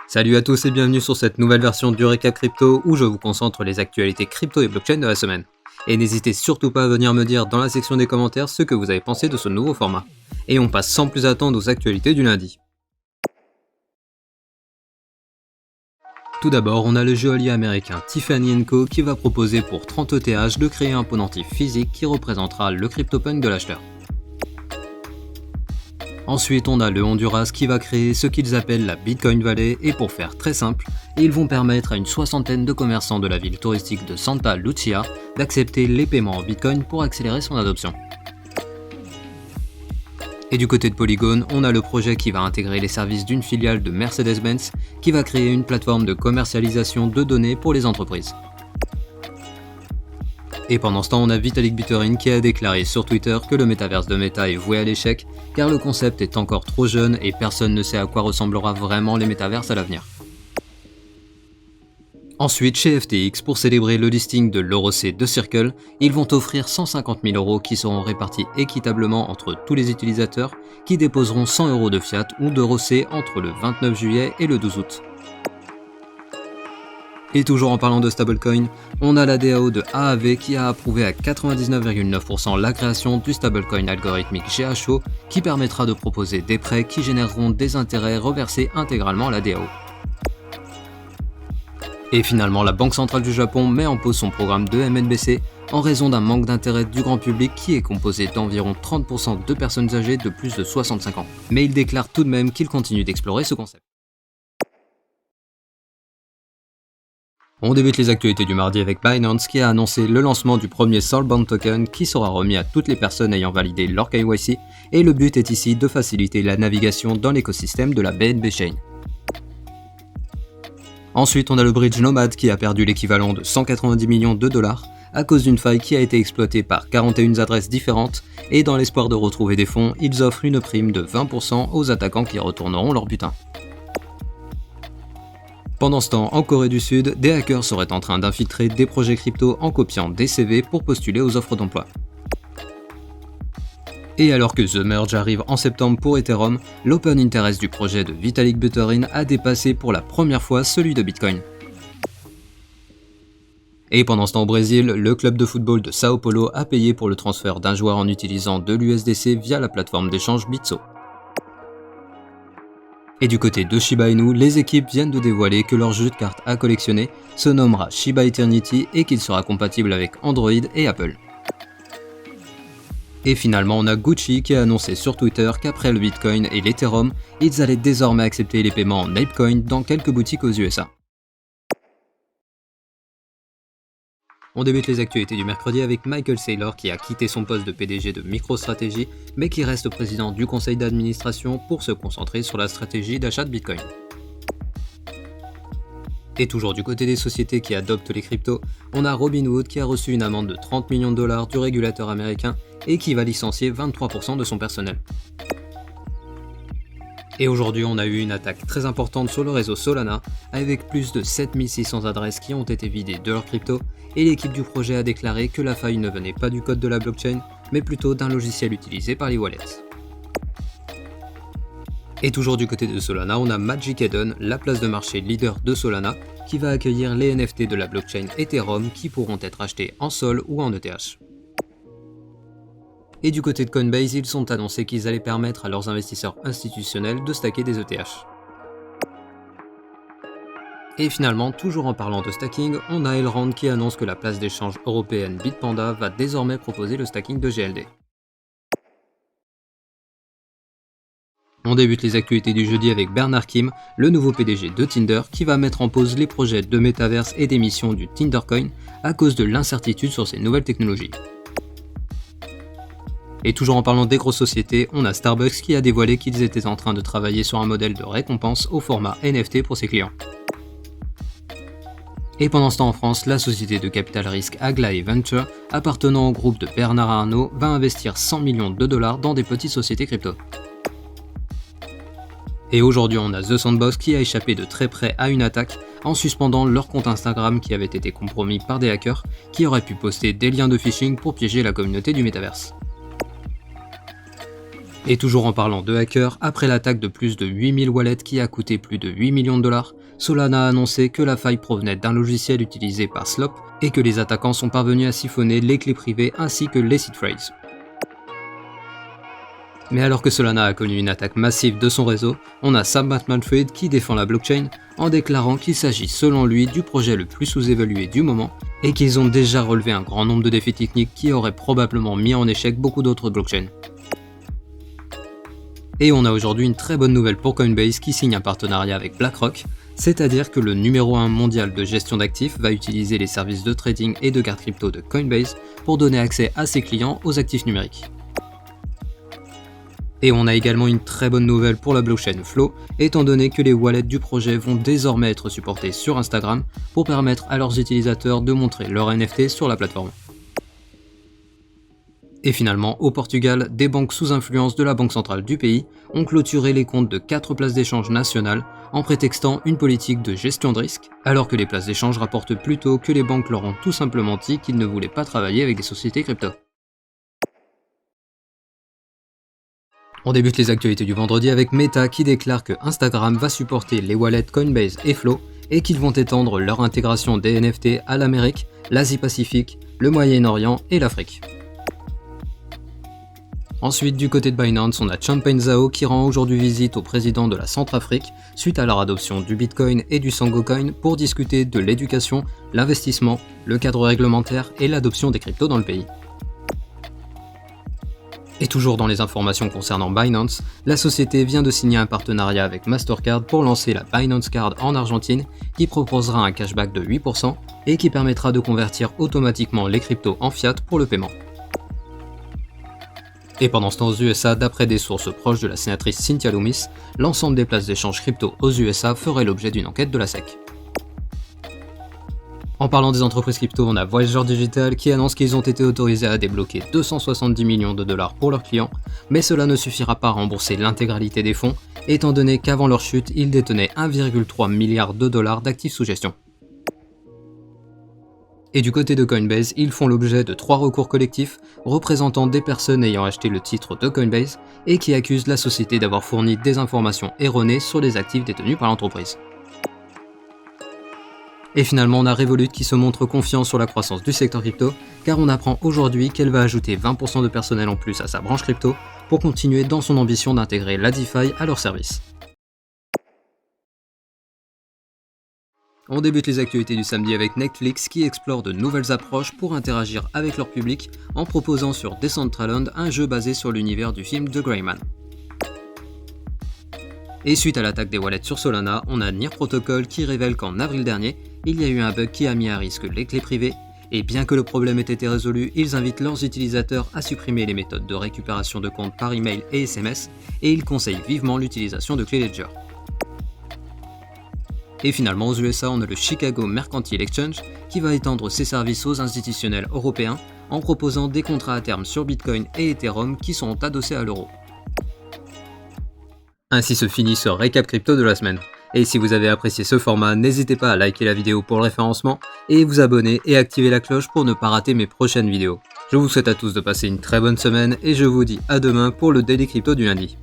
Salut à tous et bienvenue sur cette nouvelle version du Récap Crypto où je vous concentre les actualités crypto et blockchain de la semaine. Et n'hésitez surtout pas à venir me dire dans la section des commentaires ce que vous avez pensé de ce nouveau format. Et on passe sans plus attendre aux actualités du lundi. Tout d'abord, on a le joaillier américain Tiffany & Co qui va proposer pour 30 ETH de créer un pendentif physique qui représentera le CryptoPunk de l'acheteur. Ensuite, on a le Honduras qui va créer ce qu'ils appellent la Bitcoin Valley et pour faire très simple, ils vont permettre à une soixantaine de commerçants de la ville touristique de Santa Lucia d'accepter les paiements en Bitcoin pour accélérer son adoption. Et du côté de Polygon, on a le projet qui va intégrer les services d'une filiale de Mercedes-Benz qui va créer une plateforme de commercialisation de données pour les entreprises. Et pendant ce temps, on a Vitalik Buterin qui a déclaré sur Twitter que le métaverse de Meta est voué à l'échec car le concept est encore trop jeune et personne ne sait à quoi ressemblera vraiment les métaverses à l'avenir. Ensuite, chez FTX, pour célébrer le listing de l'EuroC de Circle, ils vont offrir 150 000 € qui seront répartis équitablement entre tous les utilisateurs qui déposeront 100 € de fiat ou d'EuroC entre le 29 juillet et le 12 août. Et toujours en parlant de stablecoin, on a la DAO de Aave qui a approuvé à 99,9% la création du stablecoin algorithmique GHO qui permettra de proposer des prêts qui généreront des intérêts reversés intégralement à la DAO. Et finalement, la Banque centrale du Japon met en pause son programme de MNBC en raison d'un manque d'intérêt du grand public qui est composé d'environ 30% de personnes âgées de plus de 65 ans. Mais il déclare tout de même qu'il continue d'explorer ce concept. On débute les actualités du mardi avec Binance qui a annoncé le lancement du premier Soulbound Token qui sera remis à toutes les personnes ayant validé leur KYC et le but est ici de faciliter la navigation dans l'écosystème de la BNB Chain. Ensuite, on a le bridge Nomad qui a perdu l'équivalent de 190 millions de dollars à cause d'une faille qui a été exploitée par 41 adresses différentes et dans l'espoir de retrouver des fonds, ils offrent une prime de 20% aux attaquants qui retourneront leur butin. Pendant ce temps, en Corée du Sud, des hackers seraient en train d'infiltrer des projets crypto en copiant des CV pour postuler aux offres d'emploi. Et alors que The Merge arrive en septembre pour Ethereum, l'open interest du projet de Vitalik Buterin a dépassé pour la première fois celui de Bitcoin. Et pendant ce temps au Brésil, le club de football de Sao Paulo a payé pour le transfert d'un joueur en utilisant de l'USDC via la plateforme d'échange Bitso. Et du côté de Shiba Inu, les équipes viennent de dévoiler que leur jeu de cartes à collectionner se nommera Shiba Eternity et qu'il sera compatible avec Android et Apple. Et finalement, on a Gucci qui a annoncé sur Twitter qu'après le Bitcoin et l'Ethereum, ils allaient désormais accepter les paiements en Apecoin dans quelques boutiques aux USA. On débute les actualités du mercredi avec Michael Saylor qui a quitté son poste de PDG de MicroStrategy mais qui reste président du conseil d'administration pour se concentrer sur la stratégie d'achat de Bitcoin. Et toujours du côté des sociétés qui adoptent les cryptos, on a Robinhood qui a reçu une amende de 30 millions de dollars du régulateur américain et qui va licencier 23% de son personnel. Et aujourd'hui, on a eu une attaque très importante sur le réseau Solana, avec plus de 7600 adresses qui ont été vidées de leur crypto, et l'équipe du projet a déclaré que la faille ne venait pas du code de la blockchain, mais plutôt d'un logiciel utilisé par les wallets. Et toujours du côté de Solana, on a Magic Eden, la place de marché leader de Solana, qui va accueillir les NFT de la blockchain Ethereum qui pourront être achetés en Sol ou en ETH. Et du côté de Coinbase, ils ont annoncé qu'ils allaient permettre à leurs investisseurs institutionnels de stacker des ETH. Et finalement, toujours en parlant de stacking, on a Elrond qui annonce que la place d'échange européenne Bitpanda va désormais proposer le stacking de GLD. On débute les actualités du jeudi avec Bernard Kim, le nouveau PDG de Tinder, qui va mettre en pause les projets de métaverse et d'émission du Tindercoin à cause de l'incertitude sur ces nouvelles technologies. Et toujours en parlant des grosses sociétés, on a Starbucks qui a dévoilé qu'ils étaient en train de travailler sur un modèle de récompense au format NFT pour ses clients. Et pendant ce temps en France, la société de capital risque Aglaé Venture, appartenant au groupe de Bernard Arnault, va investir 100 millions de dollars dans des petites sociétés crypto. Et aujourd'hui, on a The Sandbox qui a échappé de très près à une attaque en suspendant leur compte Instagram qui avait été compromis par des hackers qui auraient pu poster des liens de phishing pour piéger la communauté du métaverse. Et toujours en parlant de hackers, après l'attaque de plus de 8000 wallets qui a coûté plus de 8 millions de dollars, Solana a annoncé que la faille provenait d'un logiciel utilisé par Slop et que les attaquants sont parvenus à siphonner les clés privées ainsi que les seed phrases. Mais alors que Solana a connu une attaque massive de son réseau, on a Sam Bankman-Fried qui défend la blockchain en déclarant qu'il s'agit selon lui du projet le plus sous-évalué du moment et qu'ils ont déjà relevé un grand nombre de défis techniques qui auraient probablement mis en échec beaucoup d'autres blockchains. Et on a aujourd'hui une très bonne nouvelle pour Coinbase qui signe un partenariat avec BlackRock, c'est-à-dire que le numéro 1 mondial de gestion d'actifs va utiliser les services de trading et de cartes crypto de Coinbase pour donner accès à ses clients aux actifs numériques. Et on a également une très bonne nouvelle pour la blockchain Flow, étant donné que les wallets du projet vont désormais être supportés sur Instagram pour permettre à leurs utilisateurs de montrer leurs NFT sur la plateforme. Et finalement, au Portugal, des banques sous influence de la banque centrale du pays ont clôturé les comptes de 4 places d'échange nationales en prétextant une politique de gestion de risque, alors que les places d'échange rapportent plutôt que les banques leur ont tout simplement dit qu'ils ne voulaient pas travailler avec des sociétés crypto. On débute les actualités du vendredi avec Meta qui déclare que Instagram va supporter les wallets Coinbase et Flow et qu'ils vont étendre leur intégration des NFT à l'Amérique, l'Asie-Pacifique, le Moyen-Orient et l'Afrique. Ensuite, du côté de Binance, on a Changpeng Zhao qui rend aujourd'hui visite au président de la Centrafrique suite à leur adoption du Bitcoin et du Sangocoin pour discuter de l'éducation, l'investissement, le cadre réglementaire et l'adoption des cryptos dans le pays. Et toujours dans les informations concernant Binance, la société vient de signer un partenariat avec Mastercard pour lancer la Binance Card en Argentine qui proposera un cashback de 8% et qui permettra de convertir automatiquement les cryptos en fiat pour le paiement. Et pendant ce temps aux USA, d'après des sources proches de la sénatrice Cynthia Lummis, l'ensemble des places d'échange crypto aux USA ferait l'objet d'une enquête de la SEC. En parlant des entreprises crypto, on a Voyager Digital qui annonce qu'ils ont été autorisés à débloquer 270 millions de dollars pour leurs clients, mais cela ne suffira pas à rembourser l'intégralité des fonds, étant donné qu'avant leur chute, ils détenaient 1,3 milliard de dollars d'actifs sous gestion. Et du côté de Coinbase, ils font l'objet de 3 recours collectifs représentant des personnes ayant acheté le titre de Coinbase et qui accusent la société d'avoir fourni des informations erronées sur les actifs détenus par l'entreprise. Et finalement, on a Revolut qui se montre confiant sur la croissance du secteur crypto, car on apprend aujourd'hui qu'elle va ajouter 20% de personnel en plus à sa branche crypto pour continuer dans son ambition d'intégrer la DeFi à leur service. On débute les actualités du samedi avec Netflix qui explore de nouvelles approches pour interagir avec leur public en proposant sur Decentraland un jeu basé sur l'univers du film The Gray Man. Et suite à l'attaque des wallets sur Solana, on a Near Protocol qui révèle qu'en avril dernier, il y a eu un bug qui a mis à risque les clés privées, et bien que le problème ait été résolu, ils invitent leurs utilisateurs à supprimer les méthodes de récupération de comptes par email et SMS, et ils conseillent vivement l'utilisation de clés Ledger. Et finalement aux USA, on a le Chicago Mercantile Exchange qui va étendre ses services aux institutionnels européens en proposant des contrats à terme sur Bitcoin et Ethereum qui seront adossés à l'euro. Ainsi se finit ce récap crypto de la semaine. Et si vous avez apprécié ce format, n'hésitez pas à liker la vidéo pour le référencement et vous abonner et activer la cloche pour ne pas rater mes prochaines vidéos. Je vous souhaite à tous de passer une très bonne semaine et je vous dis à demain pour le Daily Crypto du lundi.